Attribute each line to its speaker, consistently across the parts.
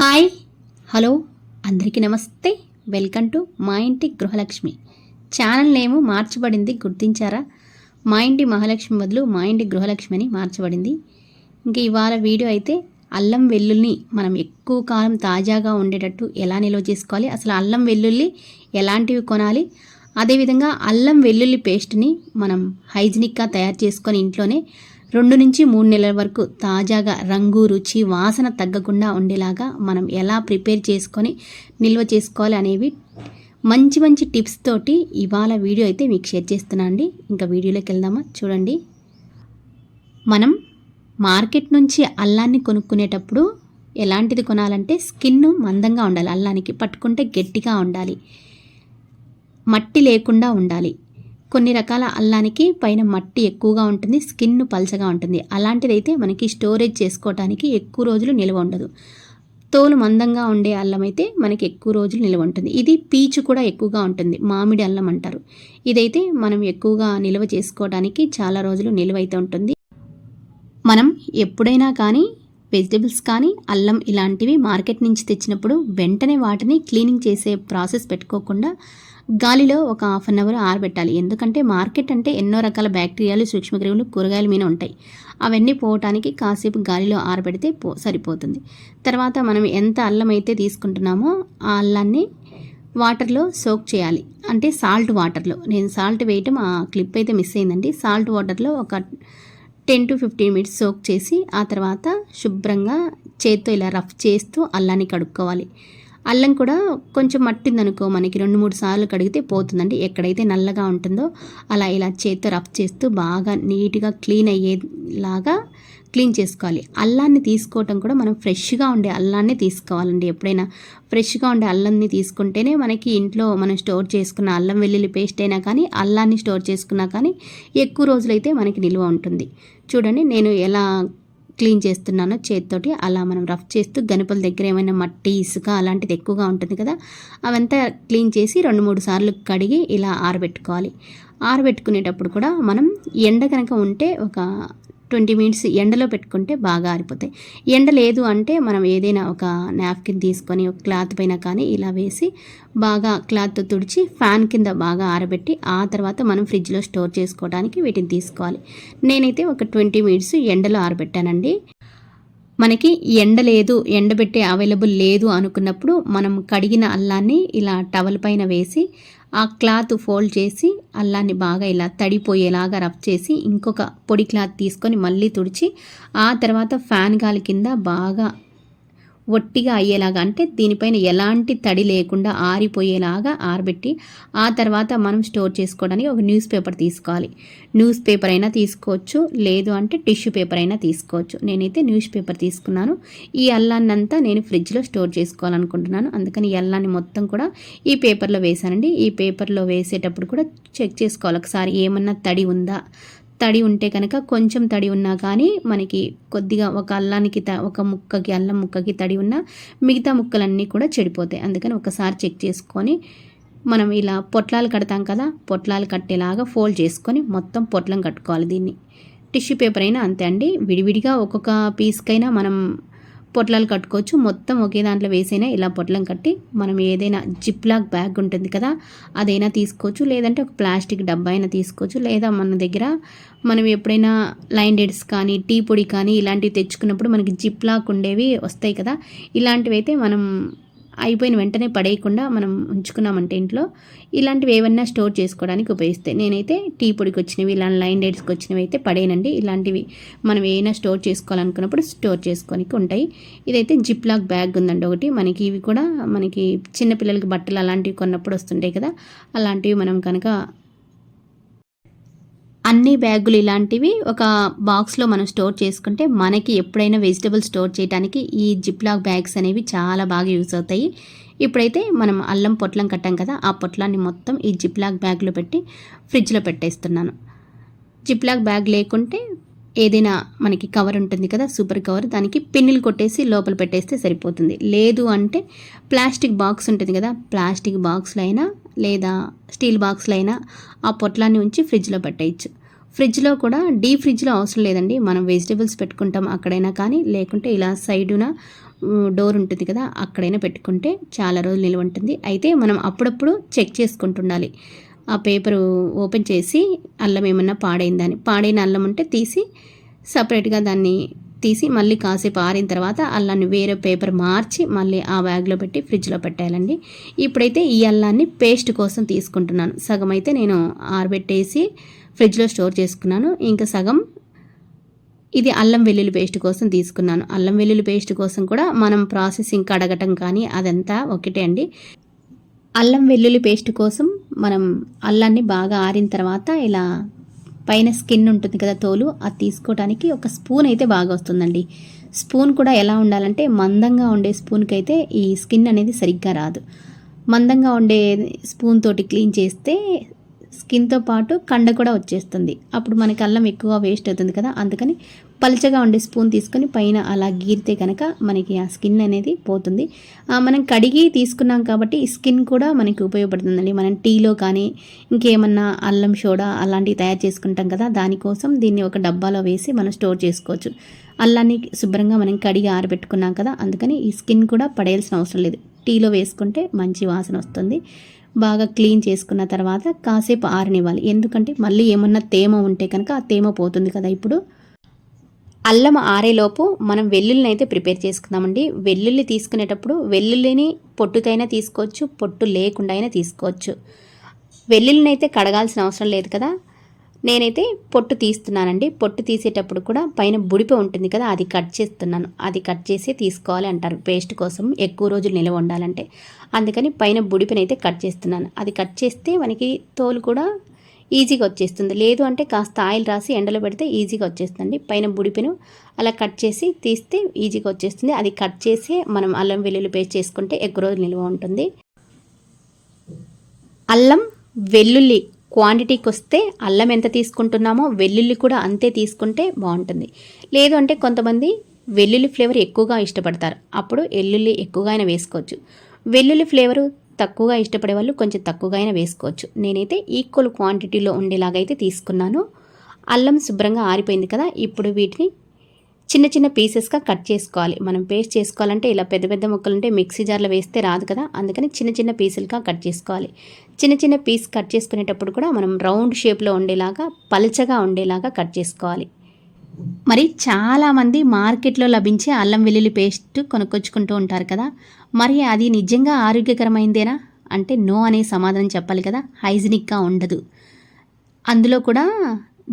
Speaker 1: Hi hello అందరికీ నమస్తే. Welcome to మా ఇంటి గృహలక్ష్మి. ఛానల్ నేమ్ మార్చబడింది, గుర్తించారా? మా ఇంటి మహాలక్ష్మి బదులు మా ఇంటి గృహలక్ష్మి అని మార్చబడింది. ఇంకా ఇవాళ వీడియో అయితే అల్లం వెల్లుల్ని మనం ఎక్కువ కాలం తాజాగా ఉండేటట్టు ఎలా నిల్వ చేసుకోవాలి, అసలు అల్లం వెల్లుల్లి ఎలాంటివి కొనాలి, అదేవిధంగా అల్లం వెల్లుల్లి పేస్ట్ని మనం హైజీనిక్గా తయారు చేసుకొని ఇంట్లోనే 2 నుంచి 3 నెలల వరకు తాజాగా రంగు, రుచి, వాసన తగ్గకుండా ఉండేలాగా మనం ఎలా ప్రిపేర్ చేసుకొని నిల్వ చేసుకోవాలి అనేవి మంచి మంచి టిప్స్ తోటి ఇవాళ వీడియో అయితే మీకు షేర్ చేస్తున్నా అండి. ఇంకా వీడియోలోకి వెళ్దామా? చూడండి. మనం మార్కెట్ నుంచి అల్లాన్ని కొనుక్కునేటప్పుడు ఎలాంటిది కొనాలంటే స్కిన్ మందంగా ఉండాలి, అల్లానికి పట్టుకుంటే గట్టిగా ఉండాలి, మట్టి లేకుండా ఉండాలి. కొన్ని రకాల అల్లానికి పైన మట్టి ఎక్కువగా ఉంటుంది, స్కిన్ పల్చగా ఉంటుంది. అలాంటిదైతే మనకి స్టోరేజ్ చేసుకోవడానికి ఎక్కువ రోజులు నిల్వ ఉండదు. తోలు మందంగా ఉండే అల్లం అయితే మనకి ఎక్కువ రోజులు నిల్వ ఉంటుంది. ఇది పీచు కూడా ఎక్కువగా ఉంటుంది, మామిడి అల్లం అంటారు. ఇదైతే మనం ఎక్కువగా నిల్వ చేసుకోవడానికి చాలా రోజులు నిల్వ అయితే ఉంటుంది. మనం ఎప్పుడైనా కానీ వెజిటబుల్స్ కానీ అల్లం ఇలాంటివి మార్కెట్ నుంచి తెచ్చినప్పుడు వెంటనే వాటిని క్లీనింగ్ చేసే ప్రాసెస్ పెట్టుకోకుండా గాలిలో ఒక 1/2 అవర్ ఆరబెట్టాలి. ఎందుకంటే మార్కెట్ అంటే ఎన్నో రకాల బ్యాక్టీరియాలు, సూక్ష్మక్రిములు కూరగాయల మీద ఉంటాయి. అవన్నీ పోవటానికి కాసేపు గాలిలో ఆరబెడితే సరిపోతుంది. తర్వాత మనం ఎంత అల్లం అయితే తీసుకుంటున్నామో ఆ అల్లాన్ని వాటర్లో సోక్ చేయాలి. అంటే సాల్ట్ వాటర్లో. నేను సాల్ట్ వేయటం ఆ క్లిప్ అయితే మిస్ అయిందండి. సాల్ట్ వాటర్లో ఒక 10 to 15 మినిట్స్ సోక్ చేసి ఆ తర్వాత శుభ్రంగా చేత్తో ఇలా రఫ్ చేస్తూ అల్లాన్ని కడుక్కోవాలి. అల్లం కూడా కొంచెం మట్టిందనుకో మనకి 2-3 సార్లు కడిగితే పోతుందండి. ఎక్కడైతే నల్లగా ఉంటుందో అలా ఇలా చేత్తో రఫ్ చేస్తూ బాగా నీట్గా క్లీన్ అయ్యేలాగా క్లీన్ చేసుకోవాలి. అల్లాన్ని తీసుకోవటం కూడా మనం ఫ్రెష్గా ఉండే అల్లాన్ని తీసుకోవాలండి. ఎప్పుడైనా ఫ్రెష్గా ఉండే అల్లాన్ని తీసుకుంటేనే మనకి ఇంట్లో మనం స్టోర్ చేసుకున్న అల్లం వెల్లుల్లి పేస్ట్ అయినా కానీ అల్లాన్ని స్టోర్ చేసుకున్నా కానీ ఎక్కువ రోజులైతే మనకి నిల్వ ఉంటుంది. చూడండి నేను ఎలా క్లీన్ చేస్తున్నానో చేతితోటి అలా మనం రఫ్ చేస్తూ గనుపుల దగ్గర ఏమైనా మట్టి, ఇసుక అలాంటిది ఎక్కువగా ఉంటుంది కదా, అవంతా క్లీన్ చేసి 2-3 సార్లు కడిగి ఇలా ఆరబెట్టుకోవాలి. ఆరబెట్టుకునేటప్పుడు కూడా మనం ఎండ కనుక ఉంటే ఒక 20 మినిట్స్ ఎండలో పెట్టుకుంటే బాగా ఆరిపోతాయి. ఎండ లేదు అంటే మనం ఏదైనా ఒక నాప్కిన్ తీసుకొని ఒక క్లాత్ పైన కానీ ఇలా వేసి బాగా క్లాత్తో తుడిచి ఫ్యాన్ కింద బాగా ఆరబెట్టి ఆ తర్వాత మనం ఫ్రిడ్జ్లో స్టోర్ చేసుకోవడానికి వీటిని తీసుకోవాలి. నేనైతే ఒక 20 మినిట్స్ ఎండలో ఆరబెట్టానండి. మనకి ఎండ లేదు, ఎండబెట్టే అవైలబుల్ లేదు అనుకున్నప్పుడు మనం కడిగిన అల్లాన్ని ఇలా టవల్ పైన వేసి ఆ క్లాత్ ఫోల్డ్ చేసి అల్లాన్ని బాగా ఇలా తడిపోయేలాగా రఫ్ చేసి ఇంకొక పొడి క్లాత్ తీసుకొని మళ్ళీ తుడిచి ఆ తర్వాత ఫ్యాన్ గాలి కింద బాగా ఒట్టిగా అయ్యేలాగా, అంటే దీనిపైన ఎలాంటి తడి లేకుండా ఆరిపోయేలాగా ఆరబెట్టి ఆ తర్వాత మనం స్టోర్ చేసుకోవడానికి ఒక న్యూస్ పేపర్ తీసుకోవాలి. న్యూస్ పేపర్ అయినా తీసుకోవచ్చు, లేదు అంటే టిష్యూ పేపర్ అయినా తీసుకోవచ్చు. నేనైతే న్యూస్ పేపర్ తీసుకున్నాను. ఈ అల్లాన్నంతా నేను ఫ్రిడ్జ్లో స్టోర్ చేసుకోవాలనుకుంటున్నాను. అందుకని ఈ అల్లాన్ని మొత్తం కూడా ఈ పేపర్లో వేసానండి. ఈ పేపర్లో వేసేటప్పుడు కూడా చెక్ చేసుకోవాలి ఒకసారి ఏమన్నా తడి ఉందా. తడి ఉంటే కనుక కొంచెం తడి ఉన్నా కానీ మనకి కొద్దిగా ఒక అల్లానికి ఒక ముక్కకి అల్లం ముక్కకి తడి ఉన్నా మిగతా ముక్కలన్నీ కూడా చెడిపోతాయి. అందుకని ఒకసారి చెక్ చేసుకొని మనం ఇలా పొట్లాలు కడతాం కదా, పొట్లాలు కట్టేలాగా ఫోల్డ్ చేసుకొని మొత్తం పొట్లం కట్టుకోవాలి. దీన్ని టిష్యూ పేపర్ అయినా అంతే అండి. విడివిడిగా ఒక్కొక్క పీస్కైనా మనం పొట్లాలు కట్టుకోవచ్చు. మొత్తం ఒకే దాంట్లో వేసైనా ఇలా పొట్లం కట్టి మనం ఏదైనా జిప్లాక్ బ్యాగ్ ఉంటుంది కదా అదైనా తీసుకోవచ్చు, లేదంటే ఒక ప్లాస్టిక్ డబ్బా అయినా తీసుకోవచ్చు. లేదా మన దగ్గర మనం ఎప్పుడైనా లైన్ డేట్స్ కానీ టీ పొడి కానీ ఇలాంటివి తెచ్చుకున్నప్పుడు మనకి జిప్లాక్ ఉండేవి వస్తాయి కదా, ఇలాంటివి అయితే మనం అయిపోయిన వెంటనే పడేయకుండా మనం ఉంచుకున్నామంటే ఇంట్లో ఇలాంటివి ఏమన్నా స్టోర్ చేసుకోవడానికి ఉపయోగిస్తాయి. నేనైతే టీ పొడికి వచ్చినవి ఇలా లైన్ డేట్స్కి వచ్చినవి అయితే పడేయనండి. ఇలాంటివి మనం ఏమైనా స్టోర్ చేసుకోవాలనుకున్నప్పుడు స్టోర్ చేసుకోనికి ఉంటాయి. ఇదైతే జిప్లాక్ బ్యాగ్ ఉందండి ఒకటి. మనకి ఇవి కూడా మనకి చిన్నపిల్లలకి బట్టలు అలాంటివి కొన్నప్పుడు వస్తుంటాయి కదా, అలాంటివి మనం కనుక అన్ని బ్యాగులు ఇలాంటివి ఒక బాక్స్లో మనం స్టోర్ చేసుకుంటే మనకి ఎప్పుడైనా వెజిటబుల్ స్టోర్ చేయడానికి ఈ జిప్లాక్ బ్యాగ్స్ అనేవి చాలా బాగా యూజ్ అవుతాయి. ఇప్పుడైతే మనం అల్లం పొట్లం కట్టాం కదా, ఆ పొట్లాన్ని మొత్తం ఈ జిప్లాక్ బ్యాగ్లో పెట్టి ఫ్రిడ్జ్లో పెట్టేస్తున్నాను. జిప్లాక్ బ్యాగ్ లేకుంటే ఏదైనా మనకి కవర్ ఉంటుంది కదా, సూపర్ కవర్, దానికి పిన్నులు కొట్టేసి లోపల పెట్టేస్తే సరిపోతుంది. లేదు అంటే ప్లాస్టిక్ బాక్స్ ఉంటుంది కదా, ప్లాస్టిక్ బాక్స్లో అయినా లేదా స్టీల్ బాక్స్లో అయినా ఆ పొట్లాన్ని ఉంచి ఫ్రిడ్జ్లో పెట్టేయచ్చు. ఫ్రిడ్జ్లో కూడా డీప్ ఫ్రిడ్జ్లో అవసరం లేదండి. మనం వెజిటేబుల్స్ పెట్టుకుంటాం అక్కడైనా కానీ, లేకుంటే ఇలా సైడున డోర్ ఉంటుంది కదా, అక్కడైనా పెట్టుకుంటే చాలా రోజులు నిల్వ ఉంటుంది. అయితే మనం అప్పుడప్పుడు చెక్ చేసుకుంటుండాలి. ఆ పేపరు ఓపెన్ చేసి అల్లం ఏమన్నా పాడైందని, పాడైన అల్లం ఉంటే తీసి సపరేట్గా దాన్ని తీసి మళ్ళీ కాసేపు ఆరిన తర్వాత అల్లాన్ని వేరే పేపర్ మార్చి మళ్ళీ ఆ బ్యాగ్లో పెట్టి ఫ్రిడ్జ్లో పెట్టేయాలండి. ఇప్పుడైతే ఈ అల్లాన్ని పేస్ట్ కోసం తీసుకుంటున్నాను. సగం అయితే నేను ఆరబెట్టేసి ఫ్రిడ్జ్లో స్టోర్ చేసుకున్నాను. ఇంకా సగం ఇది అల్లం వెల్లుల్లి పేస్ట్ కోసం తీసుకున్నాను. అల్లం వెల్లుల్లి పేస్ట్ కోసం కూడా మనం ప్రాసెసింగ్ కడగటం కానీ అదంతా ఒకటే అండి. అల్లం వెల్లుల్లి పేస్ట్ కోసం మనం అల్లాన్ని బాగా ఆరిన తర్వాత ఇలా పైన స్కిన్ ఉంటుంది కదా, తోలు, అది తీసుకోవడానికి ఒక స్పూన్ అయితే బాగా వస్తుందండి. స్పూన్ కూడా ఎలా ఉండాలంటే మందంగా ఉండే స్పూన్కి అయితే ఈ స్కిన్ అనేది సరిగ్గా రాదు. మందంగా ఉండే స్పూన్ తోటి క్లీన్ చేస్తే స్కిన్తో పాటు కండ కూడా వచ్చేస్తుంది. అప్పుడు మనకి అల్లం ఎక్కువ వేస్ట్ అవుతుంది కదా, అందుకని పలుచగా ఉండే స్పూన్ తీసుకొని పైన అలా గీరితే కనుక మనకి ఆ స్కిన్ అనేది పోతుంది. మనం కడిగి తీసుకున్నాం కాబట్టి ఈ స్కిన్ కూడా మనకి ఉపయోగపడుతుందండి. మనం టీలో కానీ ఇంకేమన్నా అల్లం సోడా అలాంటివి తయారు చేసుకుంటాం కదా, దానికోసం దీన్ని ఒక డబ్బాలో వేసి మనం స్టోర్ చేసుకోవచ్చు. అల్లాన్ని శుభ్రంగా మనం కడిగి ఆరబెట్టుకున్నాం కదా, అందుకని ఈ స్కిన్ కూడా పడేయాల్సిన అవసరం లేదు. టీలో వేసుకుంటే మంచి వాసన వస్తుంది. బాగా క్లీన్ చేసుకున్న తర్వాత కాసేపు ఆరనివ్వాలి. ఎందుకంటే మళ్ళీ ఏమన్నా తేమ ఉంటే కనుక ఆ తేమ పోతుంది కదా. ఇప్పుడు అల్లం ఆరేలోపు మనం వెల్లుల్లిని అయితే ప్రిపేర్ చేసుకుందామండి. వెల్లుల్లి తీసుకునేటప్పుడు వెల్లుల్లిని పొట్టుతైనా తీసుకోవచ్చు, పొట్టు లేకుండా అయినా తీసుకోవచ్చు. వెల్లుల్లిని అయితే కడగాల్సిన అవసరం లేదు కదా. నేనైతే పొట్టు తీస్తున్నానండి. పొట్టు తీసేటప్పుడు కూడా పైన బుడిప ఉంటుంది కదా, అది కట్ చేస్తున్నాను. అది కట్ చేసి తీసుకోవాలి అంటారు పేస్ట్ కోసం, ఎక్కువ రోజులు నిల్వ ఉండాలంటే. అందుకని పైన బుడిపనైతే కట్ చేస్తున్నాను. అది కట్ చేస్తే మనకి తోలు కూడా ఈజీగా వచ్చేస్తుంది. లేదు అంటే కాస్త ఆయిల్ రాసి ఎండలో పెడితే ఈజీగా వచ్చేస్తుంది. పైన బుడిపెను అలా కట్ చేసి తీస్తే ఈజీగా వచ్చేస్తుంది. అది కట్ చేసి మనం అల్లం వెల్లుల్లి పేస్ట్ చేసుకుంటే ఎక్కువ రోజులు నిల్వ ఉంటుంది. అల్లం వెల్లుల్లి క్వాంటిటీకి వస్తే అల్లం ఎంత తీసుకుంటున్నామో వెల్లుల్లి కూడా అంతే తీసుకుంటే బాగుంటుంది. లేదు అంటే కొంతమంది వెల్లుల్లి ఫ్లేవర్ ఎక్కువగా ఇష్టపడతారు, అప్పుడు వెల్లుల్లి ఎక్కువగా అయినా వేసుకోవచ్చు. వెల్లుల్లి ఫ్లేవరు తక్కువగా ఇష్టపడే వాళ్ళు కొంచెం తక్కువగా అయినా వేసుకోవచ్చు. నేనైతే ఈక్వల్ క్వాంటిటీలో ఉండేలాగైతే తీసుకున్నాను. అల్లం శుభ్రంగా ఆరిపోయింది కదా, ఇప్పుడు వీటిని చిన్న చిన్న పీసెస్గా కట్ చేసుకోవాలి. మనం పేస్ట్ చేసుకోవాలంటే ఇలా పెద్ద పెద్ద ముక్కలుంటే మిక్సీ జార్లో వేస్తే రాదు కదా, అందుకని చిన్న చిన్న పీసులుగా కట్ చేసుకోవాలి. చిన్న చిన్న పీస్ కట్ చేసుకునేటప్పుడు కూడా మనం రౌండ్ షేప్లో ఉండేలాగా పల్చగా ఉండేలాగా కట్ చేసుకోవాలి. మరి చాలామంది మార్కెట్లో లభించే అల్లం వెల్లుల్లి పేస్ట్ కొనుక్కొచ్చుకుంటూ ఉంటారు కదా, మరి అది నిజంగా ఆరోగ్యకరమైందేనా అంటే నో అనే సమాధానం చెప్పాలి కదా. హైజీనిక్గా ఉండదు. అందులో కూడా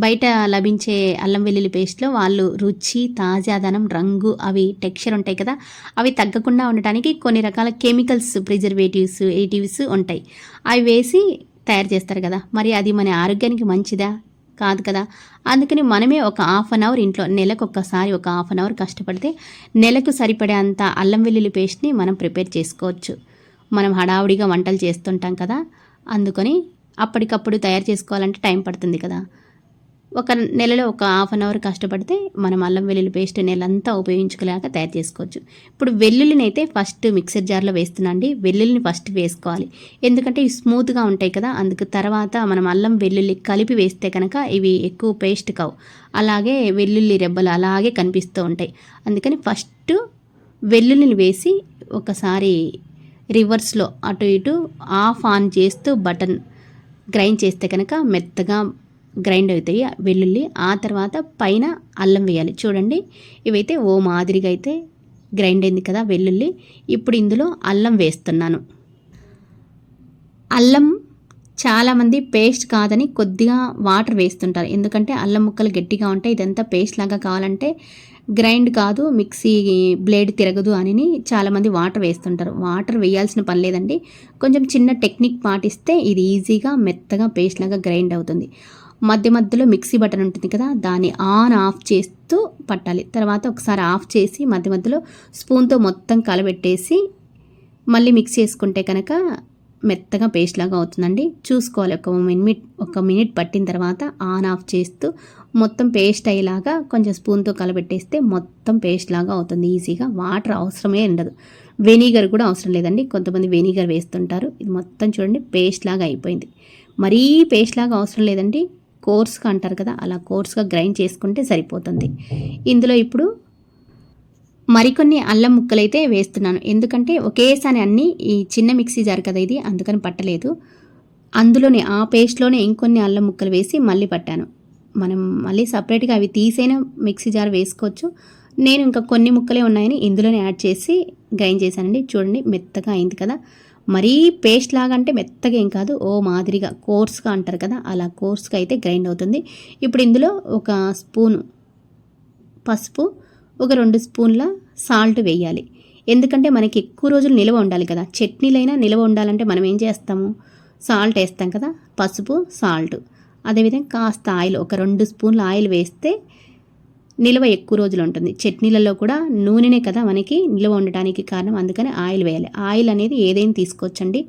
Speaker 1: బయట లభించే అల్లం వెల్లుల్లి పేస్ట్లో వాళ్ళు రుచి, తాజాదనం, రంగు, అవి టెక్స్చర్ ఉంటాయి కదా, అవి తగ్గకుండా ఉండటానికి కొన్ని రకాల కెమికల్స్, ప్రిజర్వేటివ్స్, ఎడిటివ్స్ ఉంటాయి. అవి వేసి తయారు చేస్తారు కదా, మరి అది మన ఆరోగ్యానికి మంచిదా కాదు కదా. అందుకని మనమే ఒక హాఫ్ అన్ అవర్ ఇంట్లో నెలకు ఒక్కసారి ఒక హాఫ్ అన్ అవర్ కష్టపడితే నెలకు సరిపడే అంత అల్లం వెల్లుల్లి పేస్ట్ని మనం ప్రిపేర్ చేసుకోవచ్చు. మనం హడావుడిగా వంటలు చేస్తుంటాం కదా, అందుకని అప్పటికప్పుడు తయారు చేసుకోవాలంటే టైం పడుతుంది కదా. ఒక నెలలో ఒక హాఫ్ అన్ అవర్ కష్టపడితే మనం అల్లం వెల్లుల్లి పేస్ట్ నెలంతా ఉపయోగించుకోలేక తయారు చేసుకోవచ్చు. ఇప్పుడు వెల్లుల్లిని అయితే ఫస్ట్ మిక్సర్ జార్లో వేస్తున్నాండి. వెల్లుల్లిని ఫస్ట్ వేసుకోవాలి, ఎందుకంటే ఇవి స్మూత్గా ఉంటాయి కదా, అందుకు తర్వాత మనం అల్లం వెల్లుల్లి కలిపి వేస్తే కనుక ఇవి ఎక్కువ పేస్ట్ కావు, అలాగే వెల్లుల్లి రెబ్బలు అలాగే కనిపిస్తూ ఉంటాయి. అందుకని ఫస్ట్ వెల్లుల్లిని వేసి ఒకసారి రివర్స్లో అటు ఇటు ఆఫ్ ఆన్ చేస్తూ బటన్ గ్రైండ్ చేస్తే కనుక మెత్తగా గ్రైండ్ అవుతాయి వెల్లుల్లి. ఆ తర్వాత పైన అల్లం వేయాలి. చూడండి, ఇవైతే ఓ మాదిరిగా అయితే గ్రైండ్ అయింది కదా వెల్లుల్లి. ఇప్పుడు ఇందులో అల్లం వేస్తున్నాను. అల్లం చాలామంది పేస్ట్ కాదని కొద్దిగా వాటర్ వేస్తుంటారు, ఎందుకంటే అల్లం ముక్కలు గట్టిగా ఉంటాయి. ఇదంతా పేస్ట్ లాగా కావాలంటే గ్రైండ్ కాదు, మిక్సీ బ్లేడ్ తిరగదు అని చాలామంది వాటర్ వేస్తుంటారు. వాటర్ వేయాల్సిన పని లేదండి. కొంచెం చిన్న టెక్నిక్ పాటిస్తే ఇది ఈజీగా మెత్తగా పేస్ట్ లాగా గ్రైండ్ అవుతుంది. మధ్య మధ్యలో మిక్సీ బటన్ ఉంటుంది కదా, దాన్ని ఆన్ ఆఫ్ చేస్తూ పట్టాలి. తర్వాత ఒకసారి ఆఫ్ చేసి మధ్య మధ్యలో స్పూన్తో మొత్తం కలబెట్టేసి మళ్ళీ మిక్స్ చేసుకుంటే కనుక మెత్తగా పేస్ట్ లాగా అవుతుందండి. చూసుకోవాలి, ఒక మినిట్ పట్టిన తర్వాత ఆన్ ఆఫ్ చేస్తూ మొత్తం పేస్ట్ అయ్యేలాగా కొంచెం స్పూన్తో కలబెట్టేస్తే మొత్తం పేస్ట్ లాగా అవుతుంది ఈజీగా. వాటర్ అవసరమే ఉండదు. వెనిగర్ కూడా అవసరం లేదండి, కొంతమంది వెనిగర్ వేస్తుంటారు. ఇది మొత్తం చూడండి పేస్ట్ లాగా అయిపోయింది. మరీ పేస్ట్ లాగా అవసరం లేదండి, కోర్స్గా అంటారు కదా, అలా కోర్స్గా గ్రైండ్ చేసుకుంటే సరిపోతుంది. ఇందులో ఇప్పుడు మరికొన్ని అల్లం ముక్కలైతే వేస్తున్నాను. ఎందుకంటే ఒకేసారి అన్నీ ఈ చిన్న మిక్సీ జార్ కదా ఇది, అందుకని పట్టలేదు. అందులోనే ఆ పేస్ట్లోనే ఇంకొన్ని అల్లం ముక్కలు వేసి మళ్ళీ పట్టాను. మనం మళ్ళీ సపరేట్గా అవి తీసైనా మిక్సీ జార్ వేసుకోవచ్చు. నేను ఇంకా కొన్ని ముక్కలే ఉన్నాయని ఇందులోనే యాడ్ చేసి గ్రైండ్ చేశానండి. చూడండి మెత్తగా అయింది కదా. మరీ పేస్ట్ లాగా అంటే మెత్తగా ఏం కాదు, ఓ మాదిరిగా కోర్స్గా అంటారు కదా, అలా కోర్స్గా అయితే గ్రైండ్ అవుతుంది. ఇప్పుడు ఇందులో ఒక స్పూను పసుపు, ఒక 2 స్పూన్ల సాల్ట్ వేయాలి. ఎందుకంటే మనకి ఎక్కువ రోజులు నిల్వ ఉండాలి కదా. చట్నీలైనా నిల్వ ఉండాలంటే మనం ఏం చేస్తాము, సాల్ట్ వేస్తాం కదా, పసుపు సాల్ట్. అదేవిధంగా కాస్త ఆయిల్, ఒక 2 స్పూన్ల ఆయిల్ వేస్తే నిల్వ ఎక్కువ రోజులు ఉంటుంది. చట్నీలలో కూడా నూనెనే కదా మనకి నిల్వ ఉండటానికి కారణం, అందుకని ఆయిల్ వేయాలి. ఆయిల్ అనేది ఏదైనా తీసుకోవచ్చండి,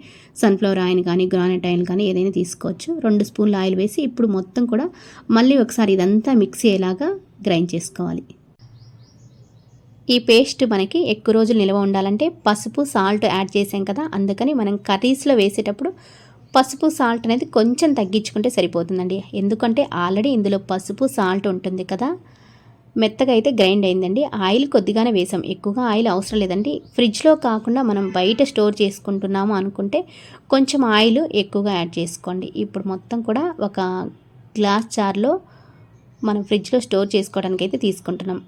Speaker 1: సన్ఫ్లవర్ ఆయిల్ కానీ గ్రానైట్ ఆయిల్ కానీ ఏదైనా తీసుకోవచ్చు. 2 స్పూన్ల ఆయిల్ వేసి ఇప్పుడు మొత్తం కూడా మళ్ళీ ఒకసారి ఇదంతా మిక్స్ అయ్యేలాగా గ్రైండ్ చేసుకోవాలి. ఈ పేస్ట్ మనకి ఎక్కువ రోజులు నిల్వ ఉండాలంటే పసుపు సాల్ట్ యాడ్ చేసాం కదా, అందుకని మనం కర్రీస్లో వేసేటప్పుడు పసుపు సాల్ట్ అనేది కొంచెం తగ్గించుకుంటే సరిపోతుందండి. ఎందుకంటే ఆల్రెడీ ఇందులో పసుపు సాల్ట్ ఉంటుంది కదా. మెత్తగా అయితే గ్రైండ్ అయిందండి. ఆయిల్ కొద్దిగానే వేసాం, ఎక్కువగా ఆయిల్ అవసరం లేదండి. ఫ్రిడ్జ్లో కాకుండా మనం బయట స్టోర్ చేసుకుంటున్నాము అనుకుంటే కొంచెం ఆయిల్ ఎక్కువగా యాడ్ చేసుకోండి. ఇప్పుడు మొత్తం కూడా ఒక గ్లాస్ జార్లో మనం ఫ్రిడ్జ్లో స్టోర్ చేసుకోవడానికి అయితే తీసుకుంటున్నాం.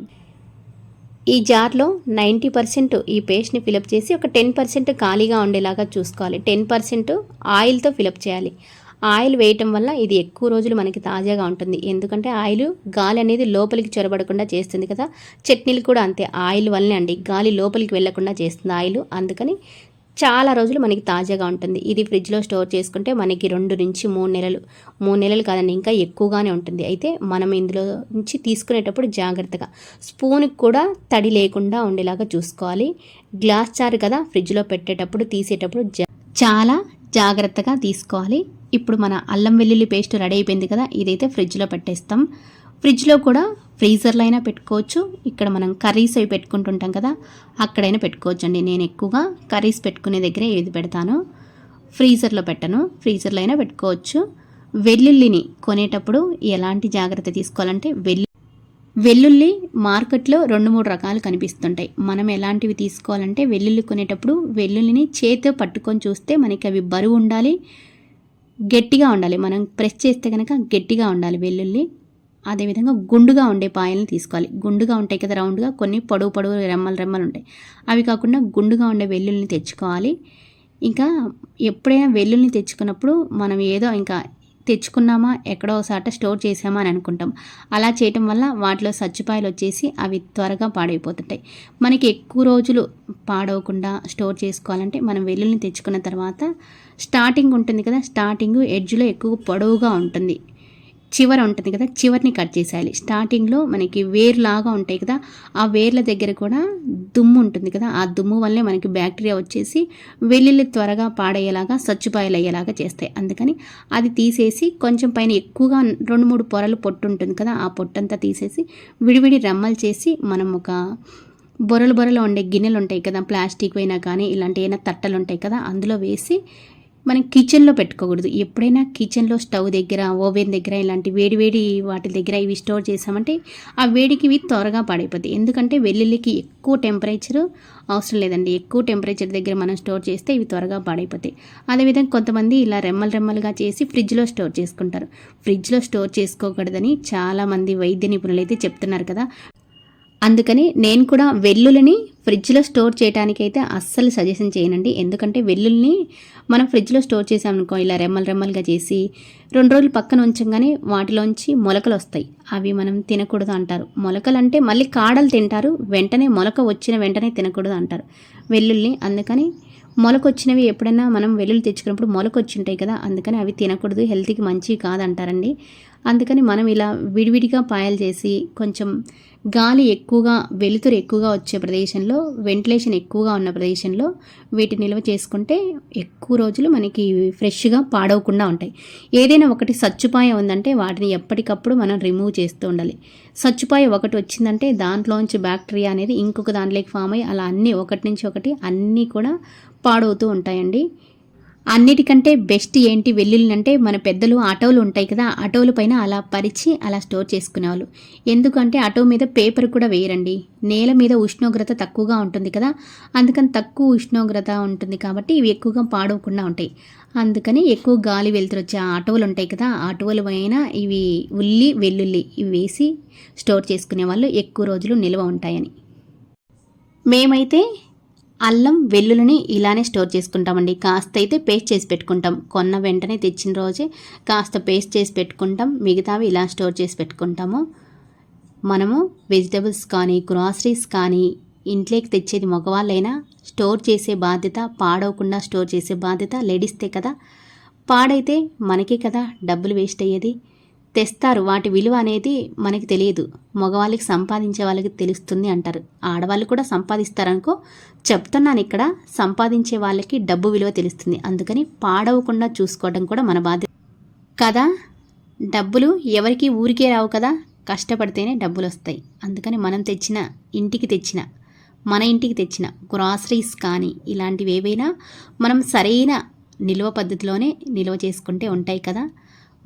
Speaker 1: ఈ జార్లో 90% ఈ పేస్ట్ని ఫిలప్ చేసి ఒక 10% ఖాళీగా ఉండేలాగా చూసుకోవాలి. 10% ఆయిల్తో ఫిలప్ చేయాలి. ఆయిల్ వేయటం వల్ల ఇది ఎక్కువ రోజులు మనకి తాజాగా ఉంటుంది. ఎందుకంటే ఆయిల్ గాలి అనేది లోపలికి చొరబడకుండా చేస్తుంది కదా. చట్నీలు కూడా అంతే, ఆయిల్ వల్లనే అండి, గాలి లోపలికి వెళ్లకుండా చేస్తుంది ఆయిల్. అందుకని చాలా రోజులు మనకి తాజాగా ఉంటుంది. ఇది ఫ్రిడ్జ్లో స్టోర్ చేసుకుంటే మనకి 2 నుంచి 3 నెలలు, 3 నెలలు కాదండి ఇంకా ఎక్కువగానే ఉంటుంది. అయితే మనం ఇందులో నుంచి తీసుకునేటప్పుడు జాగ్రత్తగా స్పూన్కి కూడా తడి లేకుండా ఉండేలాగా చూసుకోవాలి. గ్లాస్ జార్ కదా, ఫ్రిడ్జ్లో పెట్టేటప్పుడు తీసేటప్పుడు చాలా జాగ్రత్తగా తీసుకోవాలి. ఇప్పుడు మన అల్లం వెల్లుల్లి పేస్ట్ రెడీ అయిపోయింది కదా, ఇదైతే ఫ్రిడ్జ్లో పెట్టేస్తాం. ఫ్రిడ్జ్లో కూడా ఫ్రీజర్లో అయినా పెట్టుకోవచ్చు. ఇక్కడ మనం కర్రీస్ అవి పెట్టుకుంటుంటాం కదా, అక్కడైనా పెట్టుకోవచ్చు అండి. నేను ఎక్కువగా కర్రీస్ పెట్టుకునే దగ్గరే ఏది పెడతాను, ఫ్రీజర్లో పెట్టను. ఫ్రీజర్లో అయినా పెట్టుకోవచ్చు. వెల్లుల్లిని కొనేటప్పుడు ఎలాంటి జాగ్రత్త తీసుకోవాలంటే, వెల్లుల్లి మార్కెట్లో 2-3 రకాలు కనిపిస్తుంటాయి. మనం ఎలాంటివి తీసుకోవాలంటే, వెల్లుల్లి కొనేటప్పుడు వెల్లుల్లిని చేతితో పట్టుకొని చూస్తే మనకి అవి బరువు ఉండాలి, గట్టిగా ఉండాలి. మనం ప్రెస్ చేస్తే కనుక గట్టిగా ఉండాలి వెల్లుల్లి. అదేవిధంగా గుండుగా ఉండే పాయలను తీసుకోవాలి. గుండుగా ఉంటాయి కదా రౌండ్గా, కొన్ని పొడవు పొడవు రెమ్మలు ఉంటాయి. అవి కాకుండా గుండుగా ఉండే వెల్లుల్లిని తెచ్చుకోవాలి. ఇంకా ఎప్పుడైనా వెల్లుల్లిని తెచ్చుకున్నప్పుడు మనం ఏదో ఇంకా తెచ్చుకున్నామా ఎక్కడో ఒకసాట స్టోర్ చేసామా అని అనుకుంటాం. అలా చేయటం వల్ల వాటిలో సచ్చిపాయలు వచ్చేసి అవి త్వరగా పాడైపోతుంటాయి. మనకి ఎక్కువ రోజులు పాడవకుండా స్టోర్ చేసుకోవాలంటే మనం వెల్లుల్లిని తెచ్చుకున్న తర్వాత స్టార్టింగ్ ఉంటుంది కదా, స్టార్టింగ్ ఎడ్జ్లో ఎక్కువ పొడవుగా ఉంటుంది, చివర ఉంటుంది కదా, చివరిని కట్ చేసేయాలి. స్టార్టింగ్లో మనకి వేర్లాగా ఉంటాయి కదా, ఆ వేర్ల దగ్గర కూడా దుమ్ము ఉంటుంది కదా, ఆ దుమ్ము వల్లే మనకి బ్యాక్టీరియా వచ్చేసి వెల్లుల్లి త్వరగా పాడయ్యేలాగా సచ్చుపాయలు అయ్యేలాగా చేస్తాయి. అందుకని అది తీసేసి కొంచెం పైన ఎక్కువగా 2-3 పొరలు పొట్టు ఉంటుంది కదా, ఆ పొట్టంతా తీసేసి విడివిడి రెమ్మలు చేసి మనం ఒక బొరలు ఉండే గిన్నెలు ఉంటాయి కదా, ప్లాస్టిక్ అయినా కానీ ఇలాంటి ఏమైనా తట్టలు ఉంటాయి కదా, అందులో వేసి మనం కిచెన్లో పెట్టుకోకూడదు. ఎప్పుడైనా కిచెన్లో స్టవ్ దగ్గర, ఓవెన్ దగ్గర, ఇలాంటి వేడి వాటి దగ్గర ఇవి స్టోర్ చేసామంటే ఆ వేడికి ఇవి త్వరగా పాడైపోతాయి. ఎందుకంటే వెల్లుల్లికి ఎక్కువ టెంపరేచర్ అవసరం లేదండి. ఎక్కువ టెంపరేచర్ దగ్గర మనం స్టోర్ చేస్తే ఇవి త్వరగా పాడైపోతాయి. అదేవిధంగా కొంతమంది ఇలా రెమ్మలుగా చేసి ఫ్రిడ్జ్లో స్టోర్ చేసుకుంటారు. ఫ్రిడ్జ్లో స్టోర్ చేసుకోకూడదని చాలామంది వైద్య నిపుణులు అయితే చెప్తున్నారు కదా. అందుకని నేను కూడా వెల్లుల్లిని ఫ్రిడ్జ్లో స్టోర్ చేయడానికి అయితే అస్సలు సజెషన్ చేయనండి. ఎందుకంటే వెల్లుల్లిని మనం ఫ్రిడ్జ్లో స్టోర్ చేసామనుకో, ఇలా రెమ్మలుగా చేసి 2 రోజులు పక్కన ఉంచగానే వాటిలోంచి మొలకలు వస్తాయి. అవి మనం తినకూడదు అంటారు. మొలకలు అంటే మళ్ళీ కాడలు తింటారు, వెంటనే మొలక వచ్చిన వెంటనే తినకూడదు అంటారు వెల్లుల్లి. అందుకని మొలకొచ్చినవి ఎప్పుడైనా మనం వెల్లుల్లి తెచ్చుకున్నప్పుడు మొలకొచ్చి ఉంటాయి కదా, అందుకని అవి తినకూడదు, హెల్త్కి మంచివి కాదంటారండి. అందుకని మనం ఇలా విడివిడిగా పాయలు చేసి కొంచెం గాలి ఎక్కువగా, వెలుతురు ఎక్కువగా వచ్చే ప్రదేశంలో, వెంటిలేషన్ ఎక్కువగా ఉన్న ప్రదేశంలో వీటి నిల్వ చేసుకుంటే ఎక్కువ రోజులు మనకి ఫ్రెష్గా పాడవకుండా ఉంటాయి. ఏదైనా ఒకటి సచ్చుపాయ ఉందంటే వాటిని ఎప్పటికప్పుడు మనం రిమూవ్ చేస్తూ ఉండాలి. సచ్చుపాయ ఒకటి వచ్చిందంటే దాంట్లోంచి బ్యాక్టీరియా అనేది ఇంకొక దాంట్లోకి ఫామ్ అయ్యి అలా అన్నీ ఒకటి నుంచి ఒకటి అన్నీ కూడా పాడవుతూ ఉంటాయండి. అన్నిటికంటే బెస్ట్ ఏంటి వెల్లుల్లి అంటే మన పెద్దలు అటవులు ఉంటాయి కదా, అటవుల పైన అలా పరిచి అలా స్టోర్ చేసుకునేవాళ్ళు. ఎందుకంటే అటవు మీద పేపర్ కూడా వేయరండి. నేల మీద ఉష్ణోగ్రత తక్కువగా ఉంటుంది కదా, అందుకని తక్కువ ఉష్ణోగ్రత ఉంటుంది కాబట్టి ఇవి ఎక్కువగా పాడవకుండా ఉంటాయి. అందుకని ఎక్కువ గాలి వెలుతురు వచ్చే ఆ అటవులు ఉంటాయి కదా, ఆ అటవుల పైన ఇవి ఉల్లి వెల్లుల్లి ఇవి వేసి స్టోర్ చేసుకునే వాళ్ళు, ఎక్కువ రోజులు నిల్వ ఉంటాయని. మేమైతే అల్లం వెల్లుల్లిని ఇలానే స్టోర్ చేసుకుంటామండి. కాస్త అయితే పేస్ట్ చేసి పెట్టుకుంటాం. కొన్న వెంటనే తెచ్చిన రోజే కాస్త పేస్ట్ చేసి పెట్టుకుంటాం. మిగతావి ఇలా స్టోర్ చేసి పెట్టుకుంటాము. మనము వెజిటబుల్స్ కానీ గ్రాసరీస్ కానీ ఇంట్లోకి తెచ్చేది మగవాళ్ళైనా స్టోర్ చేసే బాధ్యత, పాడవకుండా స్టోర్ చేసే బాధ్యత లేడీస్దే కదా. పాడైతే మనకే కదా డబ్బులు వేస్ట్ అయ్యేది. తెస్తారు, వాటి విలువ అనేది మనకి తెలియదు, మగవాళ్ళకి సంపాదించే వాళ్ళకి తెలుస్తుంది అంటారు. ఆడవాళ్ళు కూడా సంపాదిస్తారనుకో, చెప్తున్నాను ఇక్కడ, సంపాదించే వాళ్ళకి డబ్బు విలువ తెలుస్తుంది. అందుకని పాడవకుండా చూసుకోవడం కూడా మన బాధ్యత కదా. డబ్బులు ఎవరికి ఊరికే రావు కదా, కష్టపడితేనే డబ్బులు వస్తాయి. అందుకని మనం తెచ్చిన మన ఇంటికి తెచ్చిన గ్రాసరీస్ కానీ ఇలాంటివి ఏవైనా మనం సరైన నిల్వ పద్ధతిలోనే నిల్వ చేసుకుంటే ఉంటాయి కదా.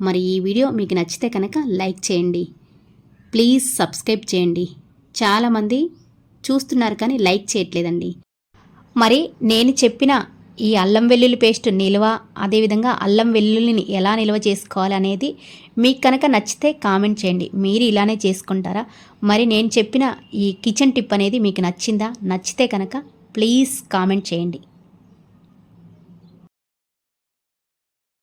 Speaker 1: మరి ఈ వీడియో మీకు నచ్చితే కనుక లైక్ చేయండి, ప్లీజ్ సబ్స్క్రైబ్ చేయండి. చాలామంది చూస్తున్నారు కానీ లైక్ చేయట్లేదండి. మరి నేను చెప్పిన ఈ అల్లం వెల్లుల్లి పేస్ట్ నిల్వ, అదేవిధంగా అల్లం వెల్లుల్లిని ఎలా నిల్వ చేసుకోవాలి అనేది మీకు కనుక నచ్చితే కామెంట్ చేయండి. మీరు ఇలానే చేసుకుంటారా? మరి నేను చెప్పిన ఈ కిచెన్ టిప్ అనేది మీకు నచ్చిందా? నచ్చితే కనుక ప్లీజ్ కామెంట్ చేయండి.